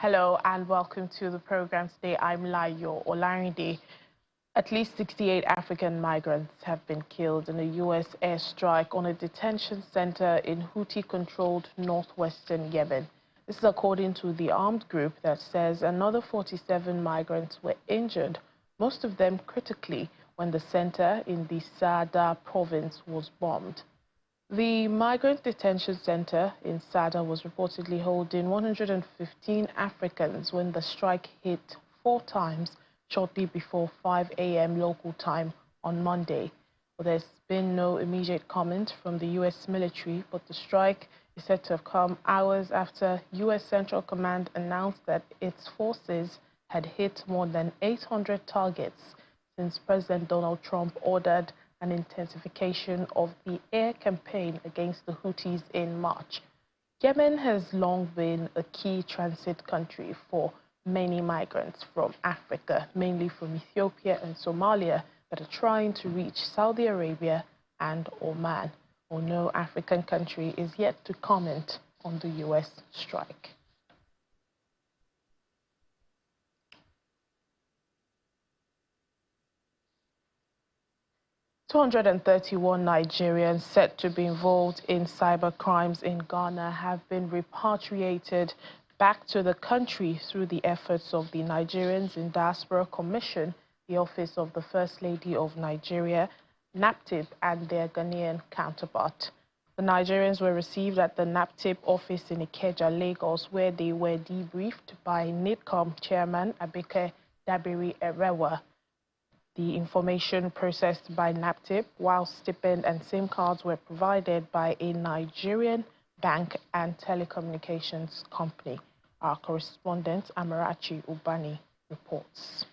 Hello and welcome to the program today. I'm Layo Olarinde. At least 68 African migrants have been killed in a U.S. airstrike on a detention center in Houthi-controlled northwestern Yemen. This is according to the armed group that says another 47 migrants were injured, most of them critically, when the center in the Sada province was bombed. The migrant detention center in Sada was reportedly holding 115 Africans when the strike hit 4 times shortly before 5 a.m. local time on Monday. Well, there's been no immediate comment from the U.S. military, but the strike is said to have come hours after U.S. Central Command announced that its forces had hit more than 800 targets since President Donald Trump ordered an intensification of the air campaign against the Houthis in March. Yemen has long been a key transit country for many migrants from Africa, mainly from Ethiopia and Somalia, that are trying to reach Saudi Arabia and Oman. Or no African country is yet to comment on the U.S. strike. "231 Nigerians said to be involved in cyber crimes in Ghana have been repatriated back to the country through the efforts of the Nigerians in Diaspora Commission, the Office of the First Lady of Nigeria, NAPTIP, and their Ghanaian counterpart. The Nigerians were received at the NAPTIP office in Ikeja, Lagos, where they were debriefed by NIDCOM chairman Abike Dabiri Erewa. The information processed by NAPTIP, while stipend and SIM cards were provided by a Nigerian bank and telecommunications company. Our correspondent Amarachi Ubani reports.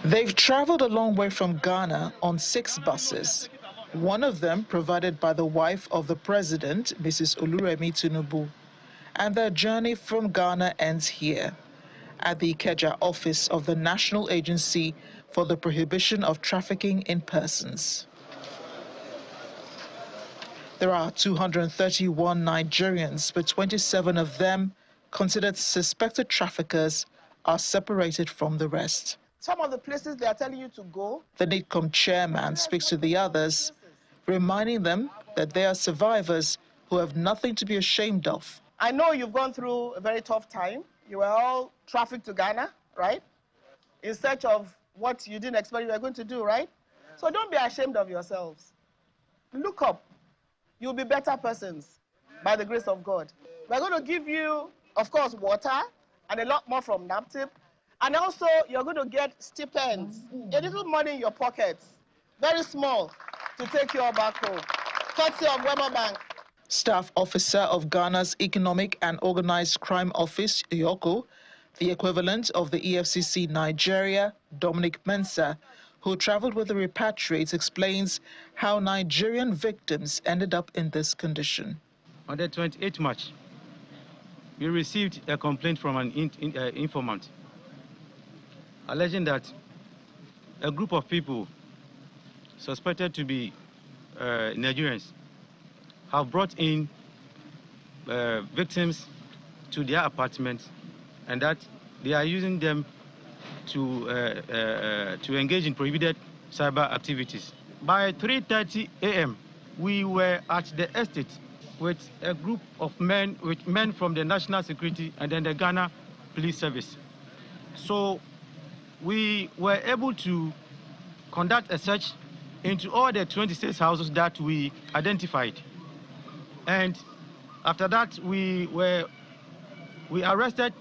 They've traveled a long way from Ghana on 6 buses, one of them provided by the wife of the president, Mrs. Oluremi Tinubu. And their journey from Ghana ends here, at the Ikeja office of the National Agency for the Prohibition of Trafficking in Persons. There are 231 Nigerians, but 27 of them, considered suspected traffickers, are separated from the rest. Some of the places they are telling you to go. The NIDCOM chairman speaks to the others, reminding them that they are survivors who have nothing to be ashamed of. I know you've gone through a very tough time. You were all trafficked to Ghana, right? In search of what you didn't expect you were going to do, right? So don't be ashamed of yourselves. Look up. You'll be better persons by the grace of God. We're going to give you, of course, water and a lot more from NAPTIP. And also, you're going to get stipends, a little money in your pockets, very small, to take you all back home. Courtesy of Weber Bank. Staff officer of Ghana's Economic and Organized Crime Office, EOCO, the equivalent of the EFCC Nigeria, Dominic Mensah, who traveled with the repatriates, explains how Nigerian victims ended up in this condition. On the 28th March, we received a complaint from an informant alleging that a group of people suspected to be Nigerians have brought in victims to their apartments, and that they are using them to engage in prohibited cyber activities. By 3:30 a.m., we were at the estate with a group of men, from the National Security and then the Ghana Police Service. So we were able to conduct a search into all the 26 houses that we identified. And after that, we arrested.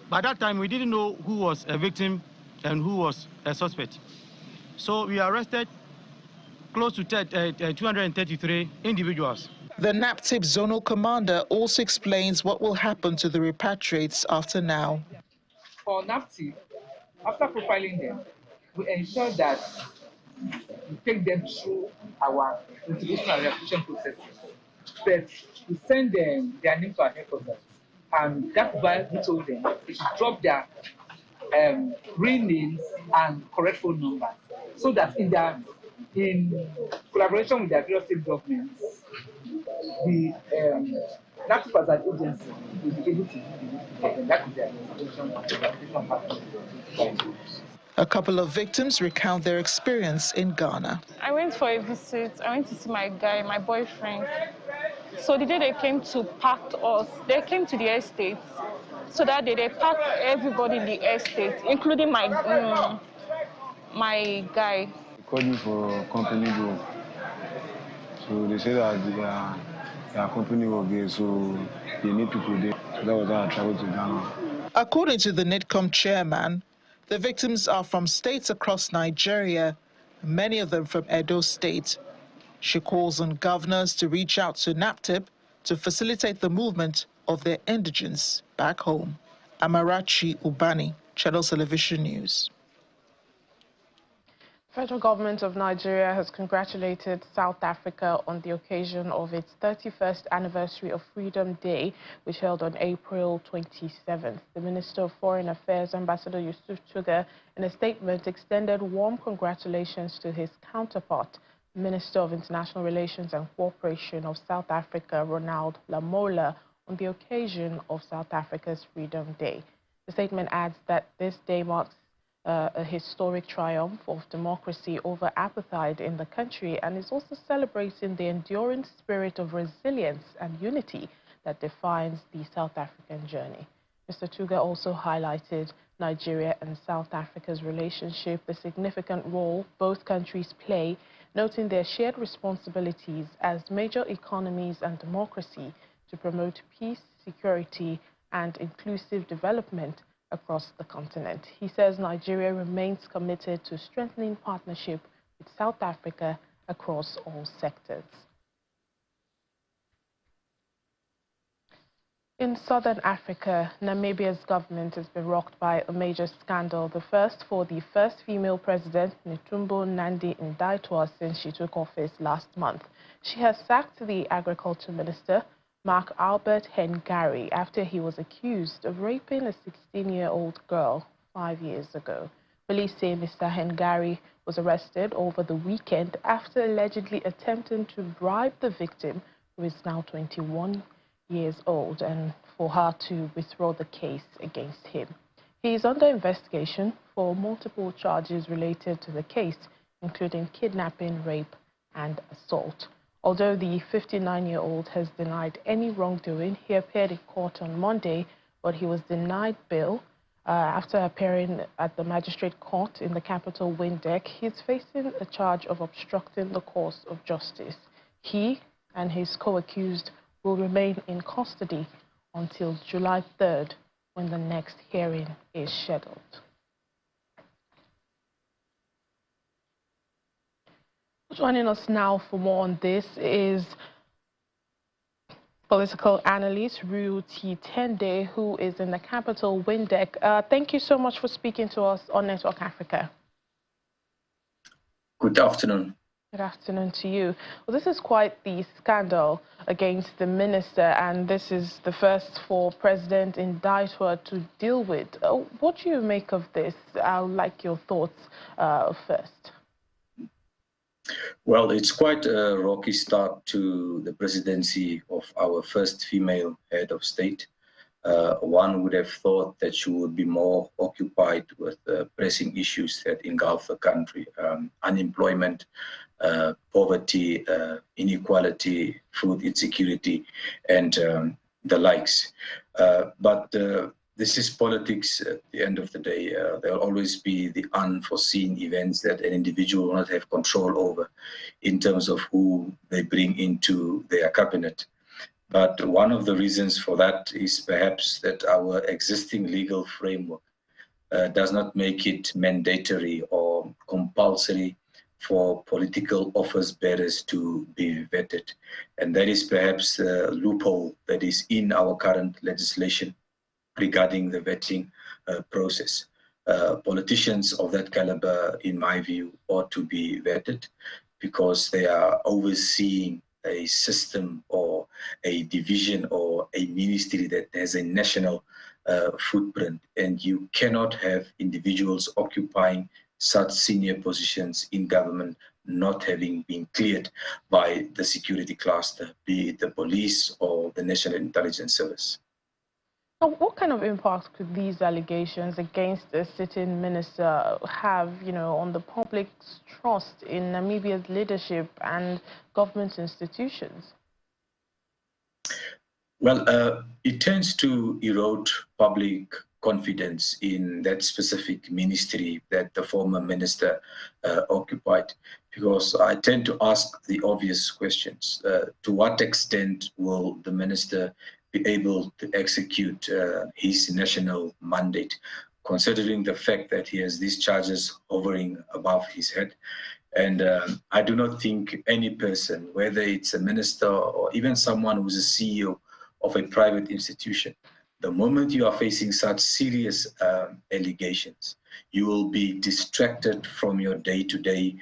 By that time, we didn't know who was a victim and who was a suspect. So we arrested close to 233 individuals. The NAPTIP zonal commander also explains what will happen to the repatriates after now. For NAPTIP, after profiling them, we ensure that we take them through our investigation and repatriation processes. But we send them their name to our headquarters, and that's why we told them they should drop their real names and correct phone numbers, so that in collaboration with their various state governments, the NAPTIP as an agency will be able to do the work, and that is the investigation partner. A couple of victims recount their experience in Ghana. I went for a visit. I went to see my guy, my boyfriend. So the day they came to pack us, they came to the estate. So that day they packed everybody in the estate, including my guy. They called me for company work. So they said that their company work there, so they need people there. So that was how I traveled to Ghana. According to the NIDCOM chairman, the victims are from states across Nigeria, many of them from Edo State. She calls on governors to reach out to NAPTIP to facilitate the movement of their indigents back home. Amarachi Ubani, Channel Television News. Federal government of Nigeria has congratulated South Africa on the occasion of its 31st anniversary of Freedom Day, which held on April 27th. The Minister of Foreign Affairs, Ambassador Yusuf Tuga, in a statement extended warm congratulations to his counterpart, Minister of International Relations and Cooperation of South Africa, Ronald Lamola, on the occasion of South Africa's Freedom Day. The statement adds that this day marks a historic triumph of democracy over apartheid in the country and is also celebrating the enduring spirit of resilience and unity that defines the South African journey. Mr. Tuga also highlighted Nigeria and South Africa's relationship, the significant role both countries play, noting their shared responsibilities as major economies and democracy to promote peace, security, and inclusive development across the continent. He says Nigeria remains committed to strengthening partnership with South Africa across all sectors. In southern Africa, Namibia's government has been rocked by a major scandal, the first for the first female president, Netumbo Nandi-Ndaitwah, since she took office last month. She has sacked the agriculture minister, Mark Albert Hengari, after he was accused of raping a 16-year-old girl 5 years ago. Police say Mr. Hengari was arrested over the weekend after allegedly attempting to bribe the victim, who is now 21 years old, and for her to withdraw the case against him. He is under investigation for multiple charges related to the case, including kidnapping, rape, and assault. Although the 59-year-old has denied any wrongdoing, he appeared in court on Monday, but he was denied bail after appearing at the magistrate court in the capital Windhoek. He is facing a charge of obstructing the course of justice. He and his co-accused will remain in custody until July 3rd, when the next hearing is scheduled. Joining us now for more on this is political analyst Rue Tende, who is in the capital, Windhoek. Thank you so much for speaking to us on Network Africa. Good afternoon. Good afternoon to you. Well, this is quite the scandal against the minister, and this is the first for President Ndaitwah to deal with. What do you make of this? I would like your thoughts first. Well, it's quite a rocky start to the presidency of our first female head of state. One would have thought that she would be more occupied with pressing issues that engulf the country, unemployment, poverty, inequality, food insecurity, and the likes. But this is politics at the end of the day. There will always be the unforeseen events that an individual will not have control over in terms of who they bring into their cabinet. But one of the reasons for that is perhaps that our existing legal framework does not make it mandatory or compulsory for political office bearers to be vetted. And that is perhaps the loophole that is in our current legislation regarding the vetting process. Politicians of that caliber, in my view, ought to be vetted because they are overseeing a system or a division or a ministry that has a national footprint, and you cannot have individuals occupying such senior positions in government not having been cleared by the security cluster, be it the police or the National Intelligence Service. What kind of impact could these allegations against a sitting minister have, on the public's trust in Namibia's leadership and government institutions? Well, it tends to erode public confidence in that specific ministry that the former minister occupied, because I tend to ask the obvious questions. To what extent will the minister be able to execute his national mandate, considering the fact that he has these charges hovering above his head? And I do not think any person, whether it's a minister or even someone who's a CEO of a private institution, the moment you are facing such serious allegations, you will be distracted from your day-to-day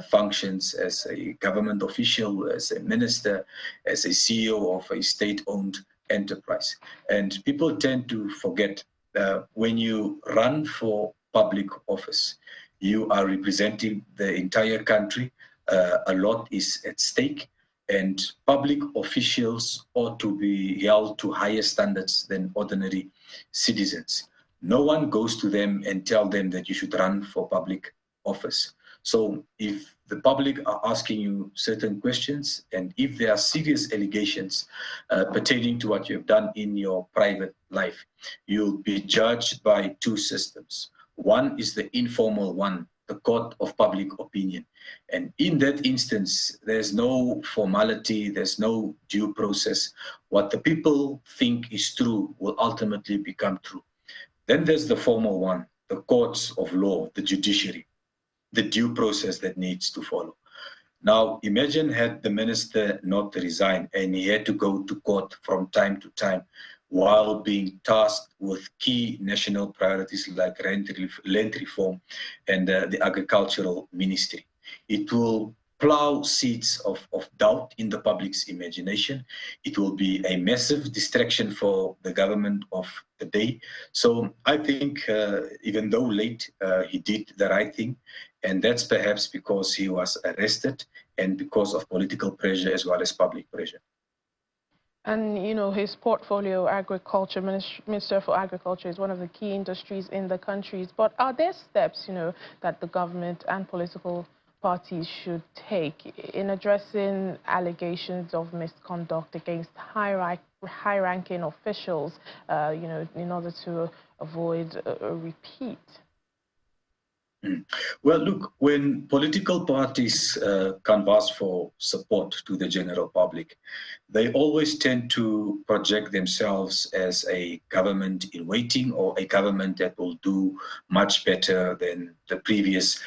functions as a government official, as a minister, as a CEO of a state-owned enterprise. And people tend to forget when you run for public office, you are representing the entire country. A lot is at stake, and public officials ought to be held to higher standards than ordinary citizens. No one goes to them and tell them that you should run for public office. So if the public are asking you certain questions, and if there are serious allegations pertaining to what you have done in your private life, you'll be judged by two systems. One is the informal one, the court of public opinion. And in that instance, there's no formality, there's no due process. What the people think is true will ultimately become true. Then there's the formal one, the courts of law, the judiciary, the due process that needs to follow. Now, imagine had the minister not resigned and he had to go to court from time to time while being tasked with key national priorities like land reform and the agricultural ministry. It will plow seeds of doubt in the public's imagination. It will be a massive distraction for the government of the day. So I think even though late, he did the right thing. And that's perhaps because he was arrested and because of political pressure as well as public pressure. And, his portfolio, agriculture, Minister for Agriculture, is one of the key industries in the countries. But are there steps, that the government and political parties should take in addressing allegations of misconduct against high-ranking officials, in order to avoid a repeat? Well, look, when political parties canvass for support to the general public, they always tend to project themselves as a government in waiting or a government that will do much better than the previous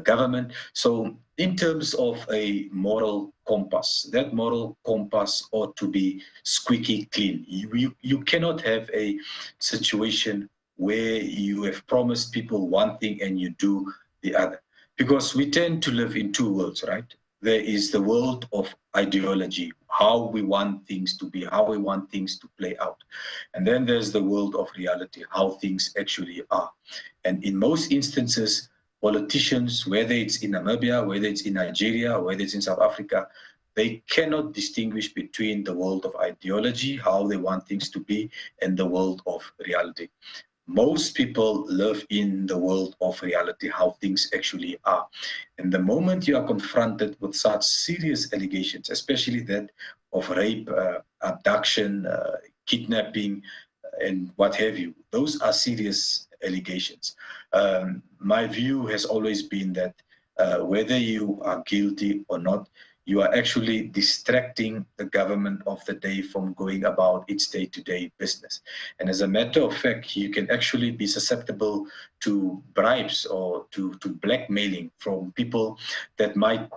government. So in terms of a moral compass, that moral compass ought to be squeaky clean. You cannot have a situation where you have promised people one thing and you do the other. Because we tend to live in two worlds, right? There is the world of ideology, how we want things to be, how we want things to play out. And then there's the world of reality, how things actually are. And in most instances, politicians, whether it's in Namibia, whether it's in Nigeria, whether it's in South Africa, they cannot distinguish between the world of ideology, how they want things to be, and the world of reality. Most people live in the world of reality, how things actually are. And the moment you are confronted with such serious allegations, especially that of rape, abduction, kidnapping, and what have you, those are serious allegations. My view has always been that whether you are guilty or not, you are actually distracting the government of the day from going about its day-to-day business. And as a matter of fact, you can actually be susceptible to bribes or to blackmailing from people that might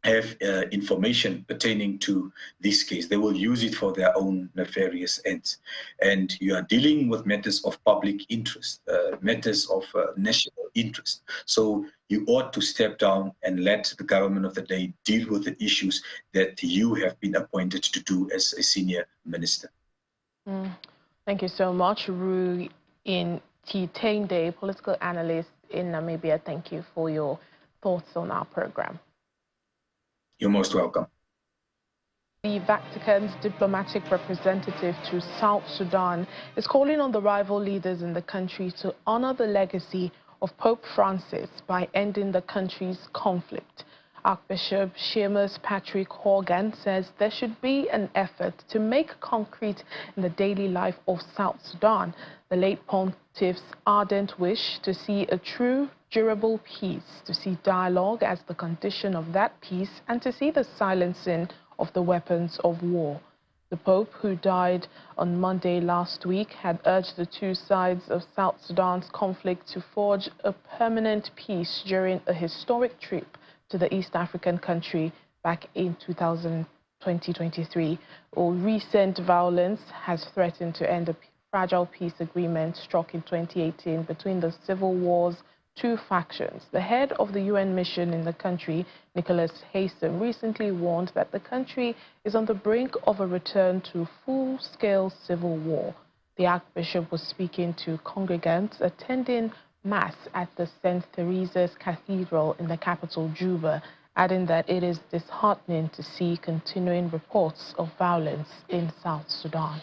have information pertaining to this case. They will use it for their own nefarious ends. And you are dealing with matters of public interest, matters of national interest. So you ought to step down and let the government of the day deal with the issues that you have been appointed to do as a senior minister. Thank you so much, Rui in Titende, political analyst in Namibia. Thank you for your thoughts on our program. You're most welcome. The Vatican's diplomatic representative to South Sudan is calling on the rival leaders in the country to honor the legacy of Pope Francis by ending the country's conflict. Archbishop Seamus Patrick Horgan says there should be an effort to make concrete in the daily life of South Sudan the late pontiff's ardent wish to see a true, durable peace, to see dialogue as the condition of that peace, and to see the silencing of the weapons of war. The Pope, who died on Monday last week, had urged the two sides of South Sudan's conflict to forge a permanent peace during a historic trip to the East African country back in 2023. All recent violence has threatened to end a fragile peace agreement struck in 2018 between the civil war's two factions. The head of the UN mission in the country, Nicholas Haysom, recently warned that the country is on the brink of a return to full-scale civil war. The Archbishop was speaking to congregants attending Mass at the St. Theresa's Cathedral in the capital, Juba, adding that it is disheartening to see continuing reports of violence in South Sudan.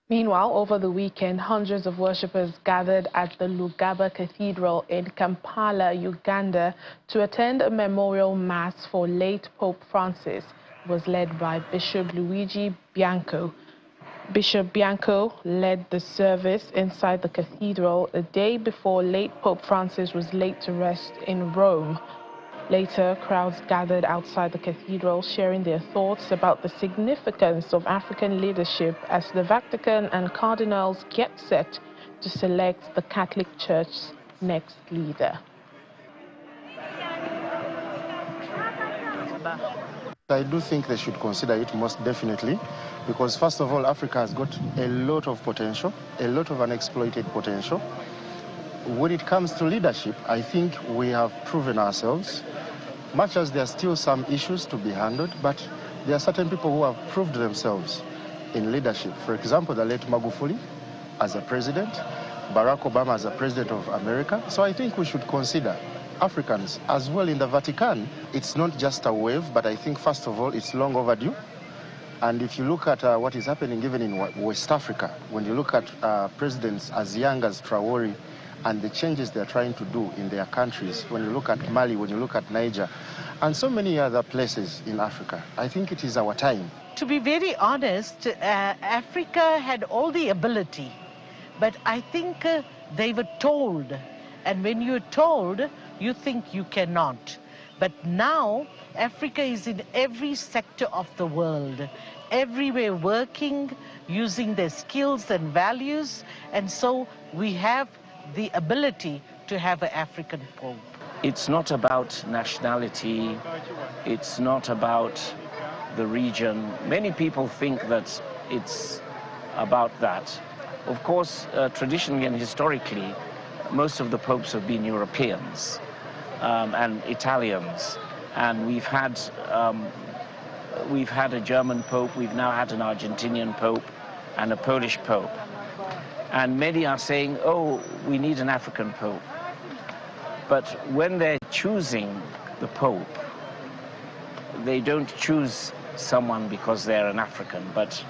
Meanwhile, over the weekend, hundreds of worshippers gathered at the Lugaba Cathedral in Kampala, Uganda, to attend a memorial mass for late Pope Francis. It was led by Bishop Luigi Bianco. Bishop Bianco led the service inside the cathedral a day before late Pope Francis was laid to rest in Rome. Later, crowds gathered outside the cathedral, sharing their thoughts about the significance of African leadership as the Vatican and cardinals get set to select the Catholic Church's next leader. I do think they should consider it most definitely, because first of all, Africa has got a lot of potential, a lot of unexploited potential. When it comes to leadership, I think we have proven ourselves, much as there are still some issues to be handled, but there are certain people who have proved themselves in leadership. For example, the late Magufuli as a president, Barack Obama as a president of America. So I think we should consider Africans as well in the Vatican. It's not just a wave, but I think first of all, it's long overdue. And if you look at what is happening even in West Africa, when you look at presidents as young as Traore and the changes they're trying to do in their countries, when you look at Mali, when you look at Niger, and so many other places in Africa, I think it is our time. To be very honest, Africa had all the ability, but I think they were told. And when you're told, you think you cannot. But now, Africa is in every sector of the world, everywhere working, using their skills and values, and so we have the ability to have an African Pope. It's not about nationality, it's not about the region. Many people think that it's about that. Of course, traditionally and historically, most of the popes have been Europeans and Italians, and we've had a German pope, we've now had an Argentinian pope and a Polish pope. And many are saying, oh, we need an African pope. But when they're choosing the pope, they don't choose someone because they're an African, but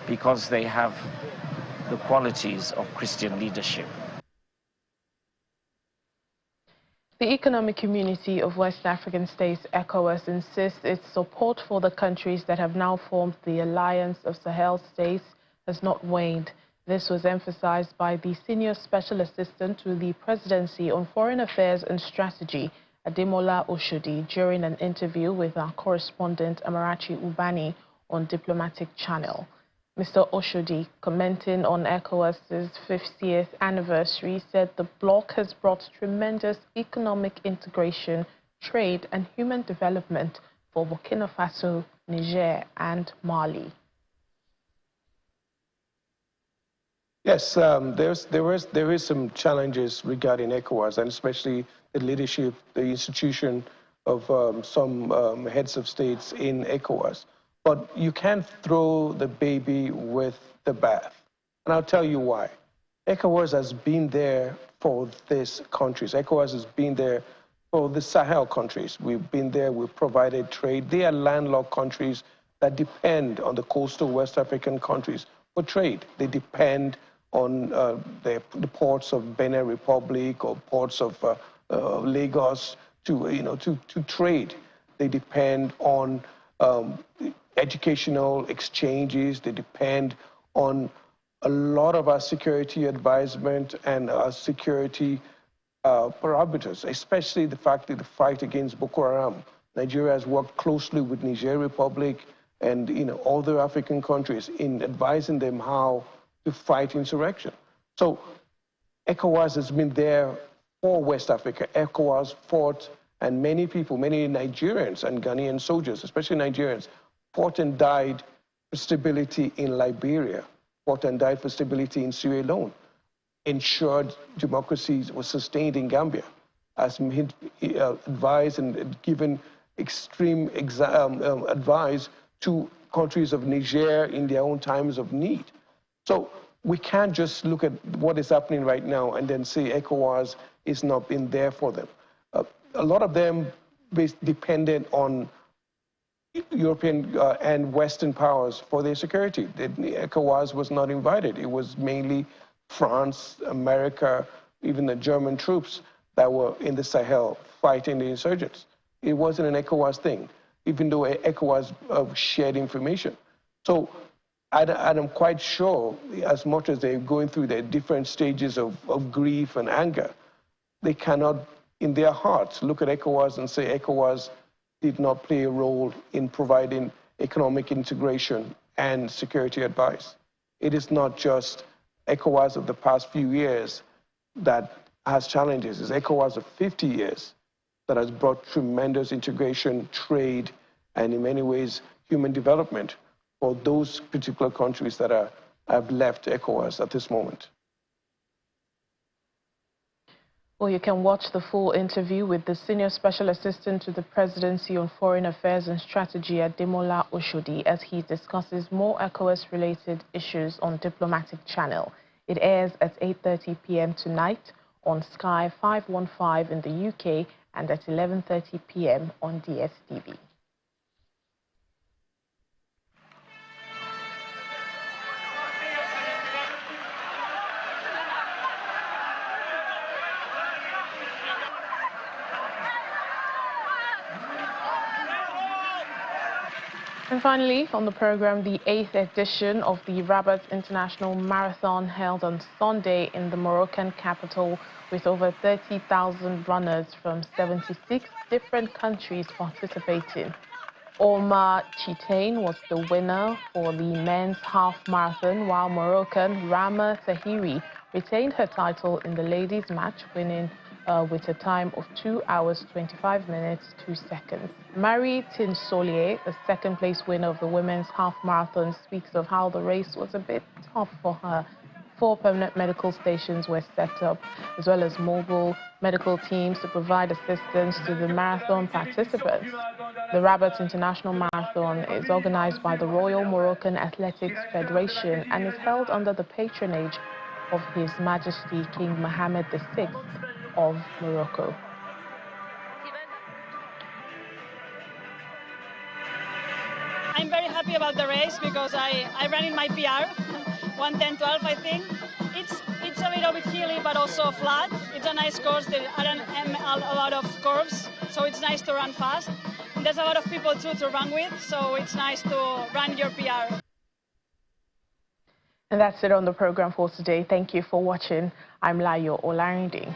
because they have the qualities of Christian leadership. The Economic Community of West African States, ECOWAS, insists its support for the countries that have now formed the Alliance of Sahel States has not waned. This was emphasized by the Senior Special Assistant to the Presidency on Foreign Affairs and Strategy, Ademola Oshodi, during an interview with our correspondent Amarachi Ubani on Diplomatic Channel. Mr. Oshodi, commenting on ECOWAS's 50th anniversary, said the bloc has brought tremendous economic integration, trade and human development for Burkina Faso, Niger and Mali. Yes, there is some challenges regarding ECOWAS, and especially the leadership, the institution of some heads of states in ECOWAS. But you can't throw the baby with the bath. And I'll tell you why. ECOWAS has been there for these countries. ECOWAS has been there for the Sahel countries. We've been there, we've provided trade. They are landlocked countries that depend on the coastal West African countries for trade. They depend on the ports of Benin Republic or ports of Lagos to trade. They depend on educational exchanges. They depend on a lot of our security advisement and our security parameters, especially the fact that the fight against Boko Haram. Nigeria has worked closely with Niger Republic and other African countries in advising them how to fight insurrection. So ECOWAS has been there for West Africa. ECOWAS fought, and many people, many Nigerians and Ghanaian soldiers, especially Nigerians, fought and died for stability in Liberia, fought and died for stability in Sierra Leone, ensured democracy was sustained in Gambia, as advised and given extreme advice to countries of Niger in their own times of need. So we can't just look at what is happening right now and then say ECOWAS is not been there for them. A lot of them depended on European and Western powers for their security. ECOWAS was not invited. It was mainly France, America, even the German troops that were in the Sahel fighting the insurgents. It wasn't an ECOWAS thing, even though ECOWAS shared information. So I'm quite sure, as much as they're going through their different stages of grief and anger, they cannot, in their hearts, look at ECOWAS and say ECOWAS did not play a role in providing economic integration and security advice. It is not just ECOWAS of the past few years that has challenges. It's ECOWAS of 50 years that has brought tremendous integration, trade, and in many ways, human development for those particular countries that have left ECOWAS at this moment. Well, you can watch the full interview with the Senior Special Assistant to the Presidency on Foreign Affairs and Strategy, Ademola Oshodi, as he discusses more ECOWAS-related issues on Diplomatic Channel. It airs at 8:30 p.m. tonight on Sky 515 in the UK and at 11:30 p.m. on DSTV. And finally, on the program, the 8th edition of the Rabat International Marathon held on Sunday in the Moroccan capital with over 30,000 runners from 76 different countries participating. Omar Chitain was the winner for the men's half marathon, while Moroccan Rama Tahiri retained her title in the ladies' match, winning with a time of 2 hours, 25 minutes, 2 seconds. Marie Tinsolier, the second-place winner of the women's half marathon, speaks of how the race was a bit tough for her. 4 permanent medical stations were set up, as well as mobile medical teams to provide assistance to the marathon participants. The Rabat International Marathon is organized by the Royal Moroccan Athletics Federation and is held under the patronage of His Majesty King Mohammed VI of Morocco. I'm very happy about the race because I ran in my PR, 1:10:12 I think. It's a little bit hilly but also flat. It's a nice course, there aren't a lot of curves, so it's nice to run fast. And there's a lot of people too to run with, so it's nice to run your PR. And that's it on the program for today. Thank you for watching. I'm Layo Olarinde.